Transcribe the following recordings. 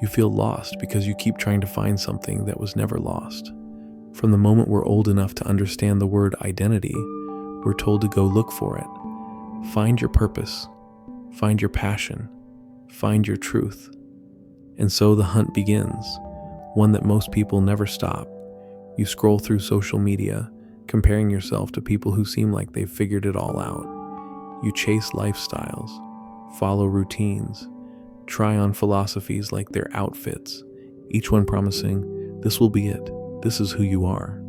You feel lost because you keep trying to find something that was never lost. From the moment we're old enough to understand the word identity, we're told to go look for it. Find your purpose, find your passion, find your truth. And so the hunt begins, one that most people never stop. You scroll through social media, comparing yourself to people who seem like they've figured it all out. You chase lifestyles, follow routines, try on philosophies like their outfits, each one promising, this will be it, this is who you are.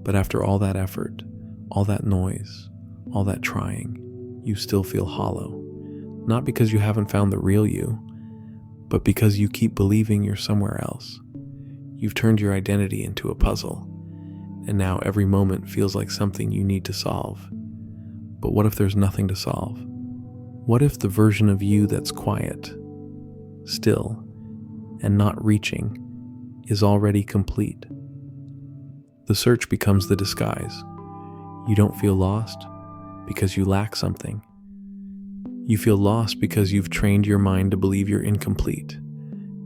But after all that effort, all that noise, all that trying, you still feel hollow. Not because you haven't found the real you, but because you keep believing you're somewhere else. You've turned your identity into a puzzle, and now every moment feels like something you need to solve. But what if there's nothing to solve? What if the version of you that's quiet, still, and not reaching is already complete? The search becomes the disguise. You don't feel lost because you lack something. You feel lost because you've trained your mind to believe you're incomplete.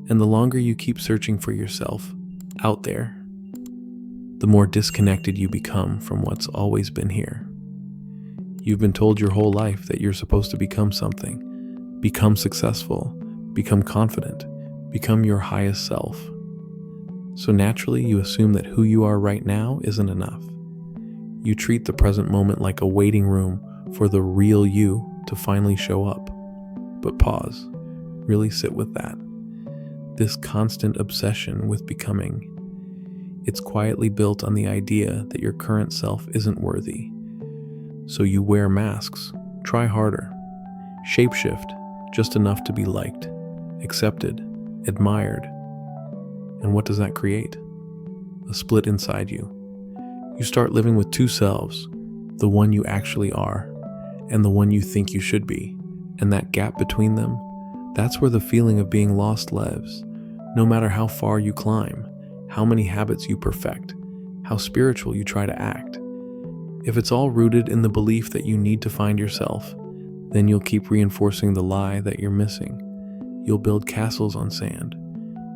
And the longer you keep searching for yourself out there, the more disconnected you become from what's always been here. You've been told your whole life that you're supposed to become something, become successful, become confident, become your highest self. So naturally, you assume that who you are right now isn't enough. You treat the present moment like a waiting room for the real you to finally show up. But pause, really sit with that. This constant obsession with becoming, it's quietly built on the idea that your current self isn't worthy. So you wear masks, try harder, shapeshift just enough to be liked, accepted, admired. And what does that create? A split inside you. You start living with two selves, the one you actually are and the one you think you should be. And that gap between them, that's where the feeling of being lost lives. No matter how far you climb, how many habits you perfect, how spiritual you try to act. If it's all rooted in the belief that you need to find yourself, then you'll keep reinforcing the lie that you're missing. You'll build castles on sand.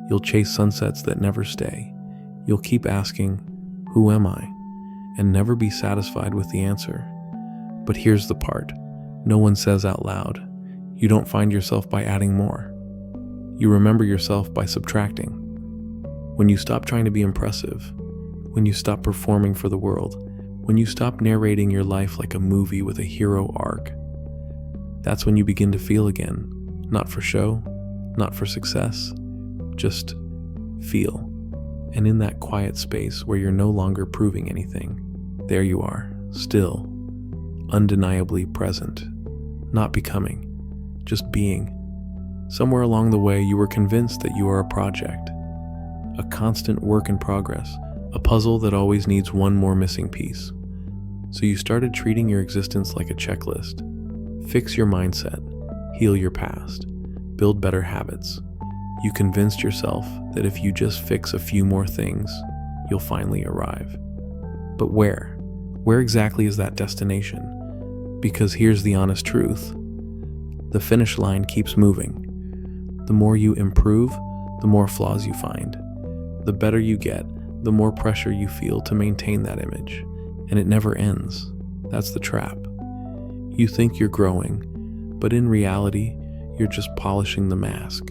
You'll chase sunsets that never stay. You'll keep asking, who am I? And never be satisfied with the answer. But here's the part no one says out loud. You don't find yourself by adding more. You remember yourself by subtracting. When you stop trying to be impressive, when you stop performing for the world, when you stop narrating your life like a movie with a hero arc, that's when you begin to feel again. Not for show, not for success, just feel. And in that quiet space where you're no longer proving anything, there you are, still, undeniably present, not becoming, just being. Somewhere along the way, you were convinced that you are a project, a constant work in progress, a puzzle that always needs one more missing piece. So you started treating your existence like a checklist. Fix your mindset, heal your past, build better habits. You convinced yourself that if you just fix a few more things, you'll finally arrive. But where? Where exactly is that destination? Because here's the honest truth. The finish line keeps moving. The more you improve, the more flaws you find. The better you get, the more pressure you feel to maintain that image. And it never ends. That's the trap. You think you're growing, but in reality, you're just polishing the mask.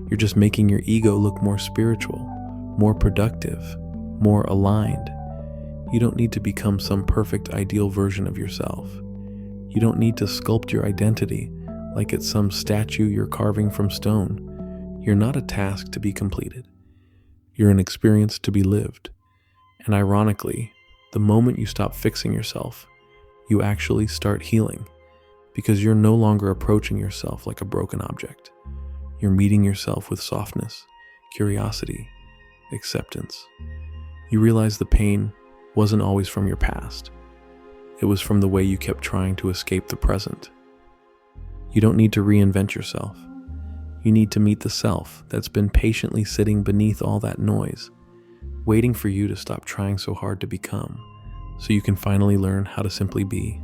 You're just making your ego look more spiritual, more productive, more aligned. You don't need to become some perfect ideal version of yourself. You don't need to sculpt your identity like it's some statue you're carving from stone. You're not a task to be completed. You're an experience to be lived. And ironically, the moment you stop fixing yourself, you actually start healing, because you're no longer approaching yourself like a broken object. You're meeting yourself with softness, curiosity, acceptance. You realize the pain wasn't always from your past. It was from the way you kept trying to escape the present. You don't need to reinvent yourself. You need to meet the self that's been patiently sitting beneath all that noise, waiting for you to stop trying so hard to become, so you can finally learn how to simply be.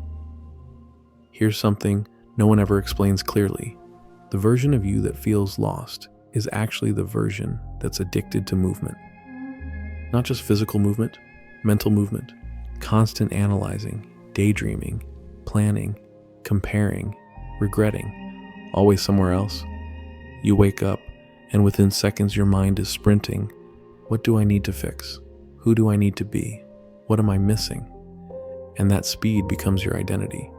Here's something no one ever explains clearly. The version of you that feels lost is actually the version that's addicted to movement. Not just physical movement, mental movement, constant analyzing, daydreaming, planning, comparing, regretting, always somewhere else. You wake up, and within seconds your mind is sprinting. What do I need to fix? Who do I need to be? What am I missing? And that speed becomes your identity.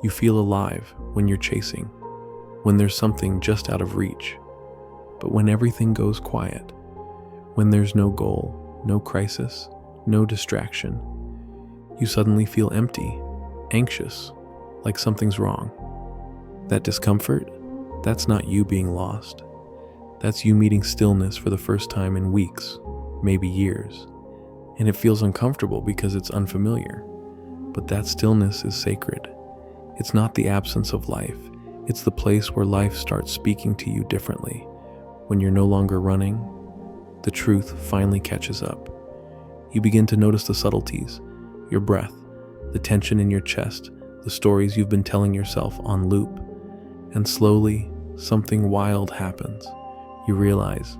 You feel alive when you're chasing, when there's something just out of reach. But when everything goes quiet, when there's no goal, no crisis, no distraction, you suddenly feel empty, anxious, like something's wrong. That discomfort, that's not you being lost. That's you meeting stillness for the first time in weeks, maybe years. And it feels uncomfortable because it's unfamiliar. But that stillness is sacred. It's not the absence of life. It's the place where life starts speaking to you differently. When you're no longer running, the truth finally catches up. You begin to notice the subtleties, your breath, the tension in your chest, the stories you've been telling yourself on loop. And slowly, something wild happens. You realize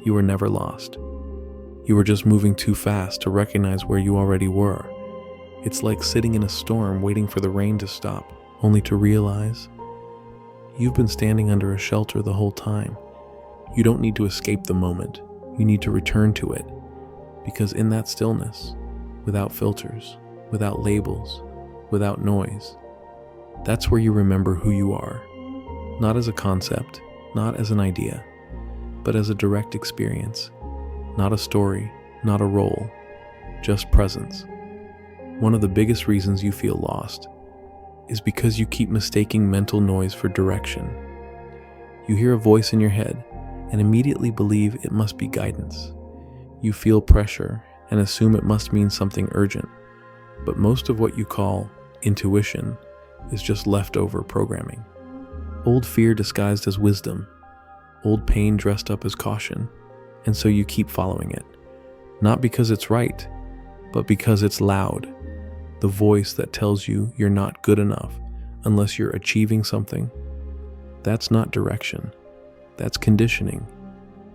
you were never lost. You were just moving too fast to recognize where you already were. It's like sitting in a storm waiting for the rain to stop, only to realize you've been standing under a shelter the whole time. You don't need to escape the moment. You need to return to it. Because in that stillness, without filters, without labels, without noise, that's where you remember who you are. Not as a concept, not as an idea, but as a direct experience. Not a story, not a role, just presence. One of the biggest reasons you feel lost is because you keep mistaking mental noise for direction. You hear a voice in your head and immediately believe it must be guidance. You feel pressure and assume it must mean something urgent. But most of what you call intuition is just leftover programming. Old fear disguised as wisdom, old pain dressed up as caution, and so you keep following it. Not because it's right, but because it's loud. The voice that tells you you're not good enough unless you're achieving something. That's not direction. That's conditioning.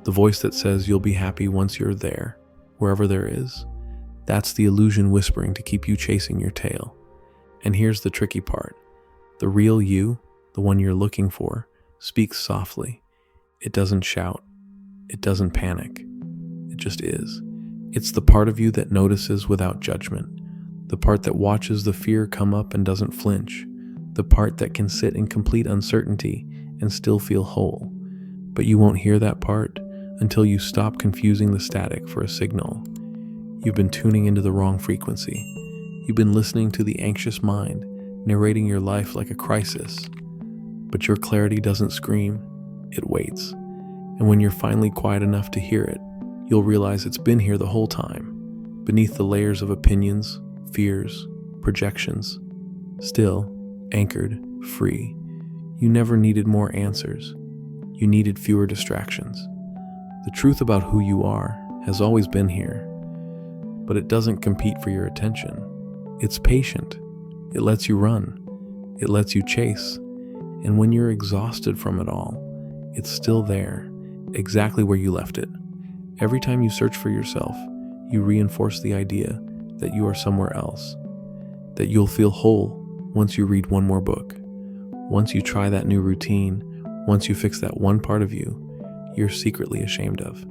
The voice that says you'll be happy once you're there, wherever there is. That's the illusion whispering to keep you chasing your tail. And here's the tricky part. The real you, the one you're looking for, speaks softly. It doesn't shout. It doesn't panic. It just is. It's the part of you that notices without judgment. The part that watches the fear come up and doesn't flinch. The part that can sit in complete uncertainty and still feel whole. But you won't hear that part until you stop confusing the static for a signal. You've been tuning into the wrong frequency. You've been listening to the anxious mind, narrating your life like a crisis. But your clarity doesn't scream, it waits. And when you're finally quiet enough to hear it, you'll realize it's been here the whole time, beneath the layers of opinions, fears, projections. Still, anchored, free. You never needed more answers. You needed fewer distractions. The truth about who you are has always been here, but it doesn't compete for your attention. It's patient. It lets you run. It lets you chase. And when you're exhausted from it all, it's still there, exactly where you left it. Every time you search for yourself, you reinforce the idea that you are somewhere else, that you'll feel whole once you read one more book, once you try that new routine, once you fix that one part of you you're secretly ashamed of.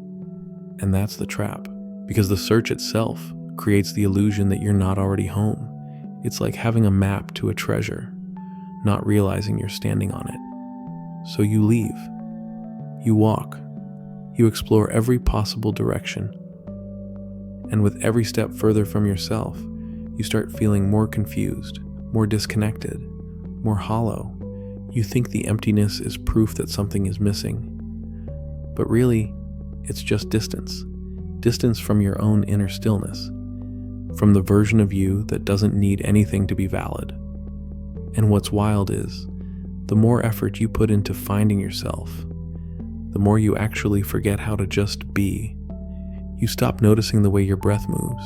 And that's the trap, because the search itself creates the illusion that you're not already home. It's like having a map to a treasure, not realizing you're standing on it. So you leave. You walk. You explore every possible direction. And with every step further from yourself, you start feeling more confused, more disconnected, more hollow. You think the emptiness is proof that something is missing. But really, it's just distance. Distance from your own inner stillness, from the version of you that doesn't need anything to be valid. And what's wild is, the more effort you put into finding yourself, the more you actually forget how to just be. You stop noticing the way your breath moves.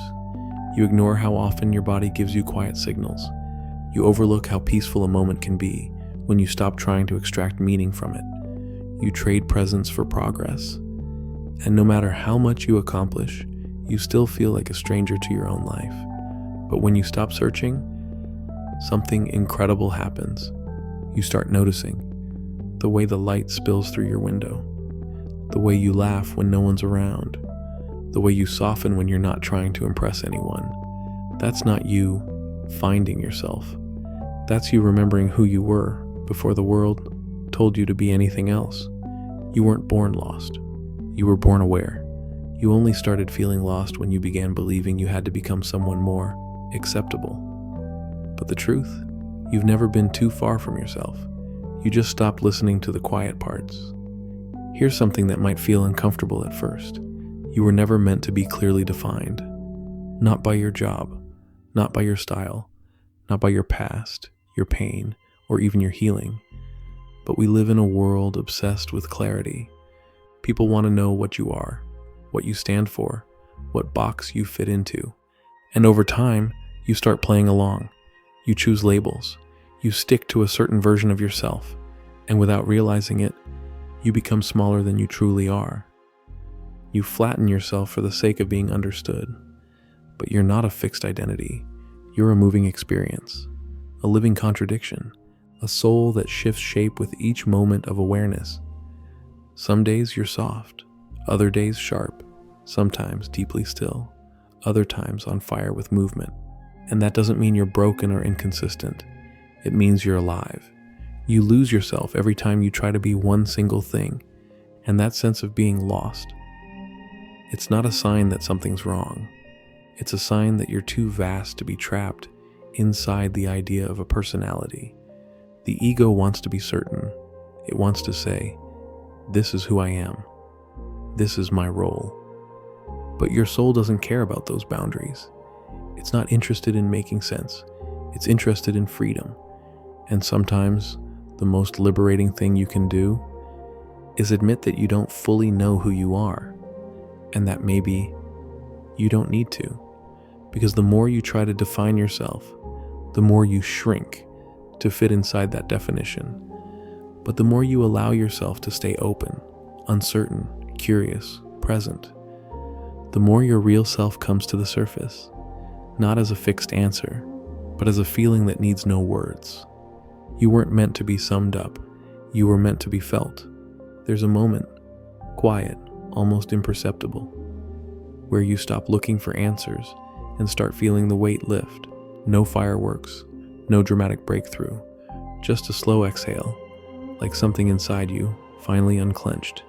You ignore how often your body gives you quiet signals. You overlook how peaceful a moment can be when you stop trying to extract meaning from it. You trade presence for progress. And no matter how much you accomplish, you still feel like a stranger to your own life. But when you stop searching, something incredible happens. You start noticing the way the light spills through your window, the way you laugh when no one's around, the way you soften when you're not trying to impress anyone. That's not you finding yourself. That's you remembering who you were before the world told you to be anything else. You weren't born lost. You were born aware. You only started feeling lost when you began believing you had to become someone more acceptable. But the truth, you've never been too far from yourself. You just stopped listening to the quiet parts. Here's something that might feel uncomfortable at first. You were never meant to be clearly defined. Not by your job, not by your style, not by your past, your pain, or even your healing. But we live in a world obsessed with clarity. People want to know what you are, what you stand for, what box you fit into. And over time, you start playing along. You choose labels. You stick to a certain version of yourself. And without realizing it, you become smaller than you truly are. You flatten yourself for the sake of being understood. But you're not a fixed identity. You're a moving experience, a living contradiction, a soul that shifts shape with each moment of awareness. Some days you're soft, other days sharp, sometimes deeply still, other times on fire with movement. And that doesn't mean you're broken or inconsistent. It means you're alive. You lose yourself every time you try to be one single thing, and that sense of being lost, it's not a sign that something's wrong. It's a sign that you're too vast to be trapped inside the idea of a personality. The ego wants to be certain. It wants to say, this is who I am. This is my role. But your soul doesn't care about those boundaries. It's not interested in making sense. It's interested in freedom. And sometimes the most liberating thing you can do is admit that you don't fully know who you are, and that maybe you don't need to. Because the more you try to define yourself, the more you shrink to fit inside that definition. But the more you allow yourself to stay open, uncertain, curious, present, the more your real self comes to the surface, not as a fixed answer, but as a feeling that needs no words. You weren't meant to be summed up. You were meant to be felt. There's a moment, quiet, almost imperceptible, where you stop looking for answers and start feeling the weight lift. No fireworks, no dramatic breakthrough, just a slow exhale, like something inside you finally unclenched.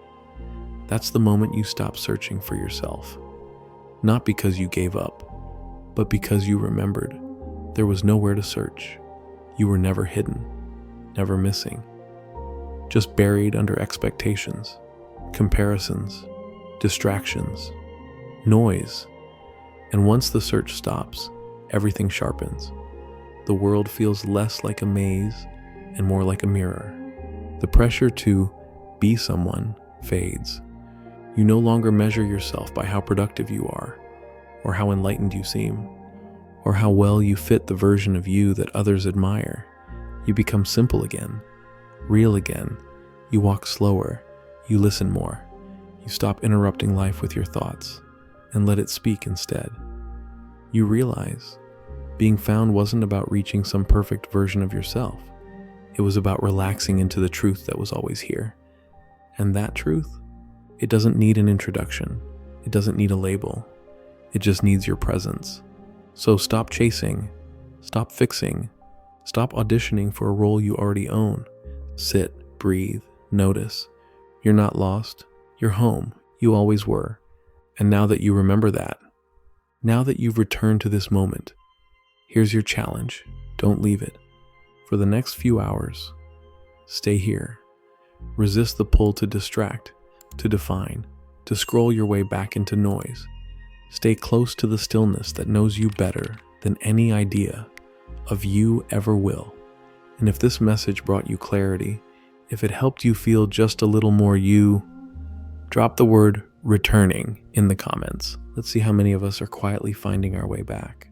That's the moment you stop searching for yourself. Not because you gave up, but because you remembered there was nowhere to search. You were never hidden, never missing, just buried under expectations, comparisons, distractions, noise. And once the search stops, everything sharpens. The world feels less like a maze and more like a mirror. The pressure to be someone fades. You no longer measure yourself by how productive you are, or how enlightened you seem, or how well you fit the version of you that others admire. You become simple again, real again. You walk slower, you listen more. You stop interrupting life with your thoughts and let it speak instead. You realize being found wasn't about reaching some perfect version of yourself. It was about relaxing into the truth that was always here. And that truth, it doesn't need an introduction. It doesn't need a label. It just needs your presence. So stop chasing, stop fixing, stop auditioning for a role you already own. Sit, breathe, notice. You're not lost. You're home. You always were. And now that you remember that, now that you've returned to this moment, here's your challenge. Don't leave it. For the next few hours, stay here. Resist the pull to distract, to define, to scroll your way back into noise. Stay close to the stillness that knows you better than any idea of you ever will. And if this message brought you clarity, if it helped you feel just a little more you, drop the word returning in the comments. Let's see how many of us are quietly finding our way back.